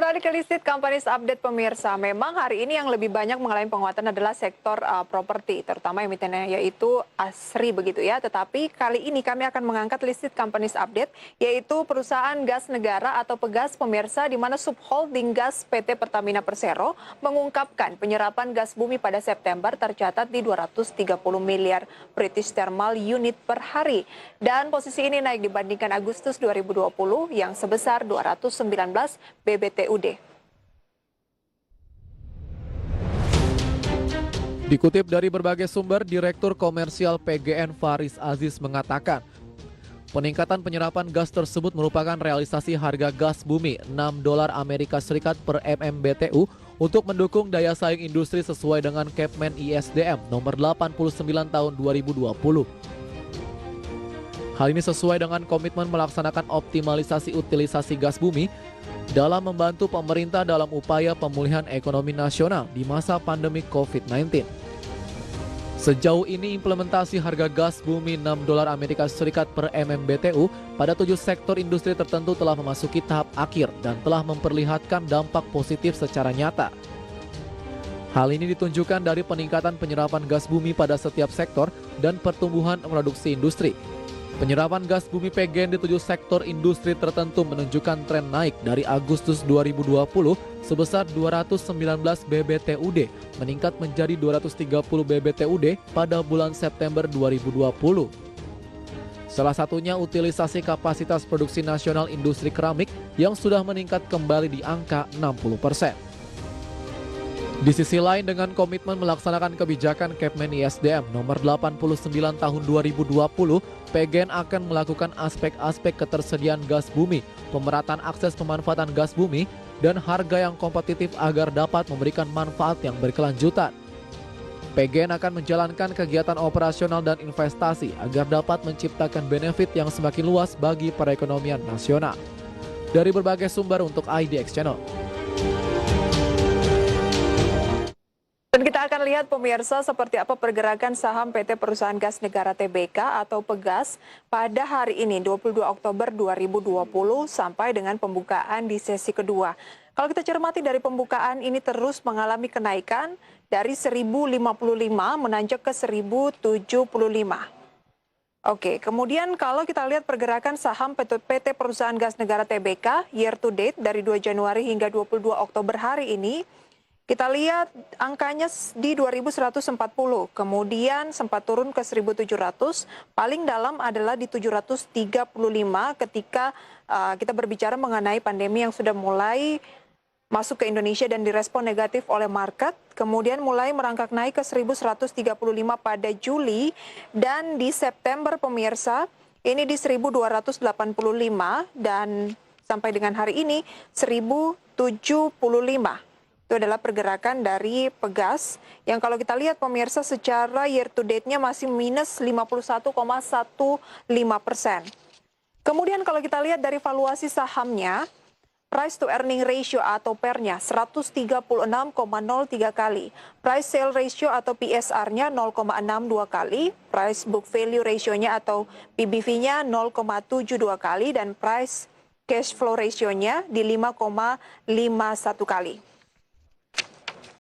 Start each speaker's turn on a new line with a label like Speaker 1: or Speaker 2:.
Speaker 1: Kembali ke Listed Companies Update pemirsa, memang hari ini yang lebih banyak mengalami penguatan adalah sektor properti, terutama emitennya yaitu ASRI begitu ya. Tetapi kali ini kami akan mengangkat Listed Companies Update, yaitu perusahaan gas negara atau Pegas pemirsa, di mana subholding gas PT Pertamina Persero mengungkapkan penyerapan gas bumi pada September tercatat di 230 miliar British thermal unit per hari. Dan posisi ini naik dibandingkan Agustus 2020 yang sebesar 219 BBTUD.
Speaker 2: Dikutip dari berbagai sumber, Direktur Komersial PGN Faris Aziz mengatakan, peningkatan penyerapan gas tersebut merupakan realisasi harga gas bumi $6 Amerika Serikat per MMBTU untuk mendukung daya saing industri sesuai dengan Kepmen ISDM nomor 89 tahun 2020. Hal ini sesuai dengan komitmen melaksanakan optimalisasi utilisasi gas bumi dalam membantu pemerintah dalam upaya pemulihan ekonomi nasional di masa pandemi COVID-19. Sejauh ini implementasi harga gas bumi $6 Amerika Serikat per MMBTU pada 7 sektor industri tertentu telah memasuki tahap akhir dan telah memperlihatkan dampak positif secara nyata. Hal ini ditunjukkan dari peningkatan penyerapan gas bumi pada setiap sektor dan pertumbuhan produksi industri. Penyerapan gas bumi PGN di 7 sektor industri tertentu menunjukkan tren naik dari Agustus 2020 sebesar 219 BBTUD meningkat menjadi 230 BBTUD pada bulan September 2020. Salah satunya utilisasi kapasitas produksi nasional industri keramik yang sudah meningkat kembali di angka 60%. Di sisi lain, dengan komitmen melaksanakan kebijakan Kepmen ISDM nomor 89 tahun 2020, PGN akan melakukan aspek-aspek ketersediaan gas bumi, pemerataan akses pemanfaatan gas bumi, dan harga yang kompetitif agar dapat memberikan manfaat yang berkelanjutan. PGN akan menjalankan kegiatan operasional dan investasi agar dapat menciptakan benefit yang semakin luas bagi perekonomian nasional. Dari berbagai sumber untuk IDX Channel.
Speaker 1: Dan kita akan lihat pemirsa seperti apa pergerakan saham PT Perusahaan Gas Negara Tbk atau Pegas pada hari ini 22 Oktober 2020 sampai dengan pembukaan di sesi kedua. Kalau kita cermati dari pembukaan ini terus mengalami kenaikan dari 1055 menanjak ke 1075. Oke, kemudian kalau kita lihat pergerakan saham PT Perusahaan Gas Negara Tbk year to date dari 2 Januari hingga 22 Oktober hari ini, kita lihat angkanya di 2140, kemudian sempat turun ke 1700, paling dalam adalah di 735 ketika kita berbicara mengenai pandemi yang sudah mulai masuk ke Indonesia dan direspon negatif oleh market, kemudian mulai merangkak naik ke 1135 pada Juli, dan di September pemirsa ini di 1285 dan sampai dengan hari ini 1075. Itu adalah pergerakan dari Pegas yang kalau kita lihat pemirsa secara year to date-nya masih minus 51,15%. Kemudian kalau kita lihat dari valuasi sahamnya, price to earning ratio atau PER-nya 136,03 kali, price sale ratio atau PSR-nya 0,62 kali, price book value ratio-nya atau PBV-nya 0,72 kali, dan price cash flow ratio-nya di 5,51 kali.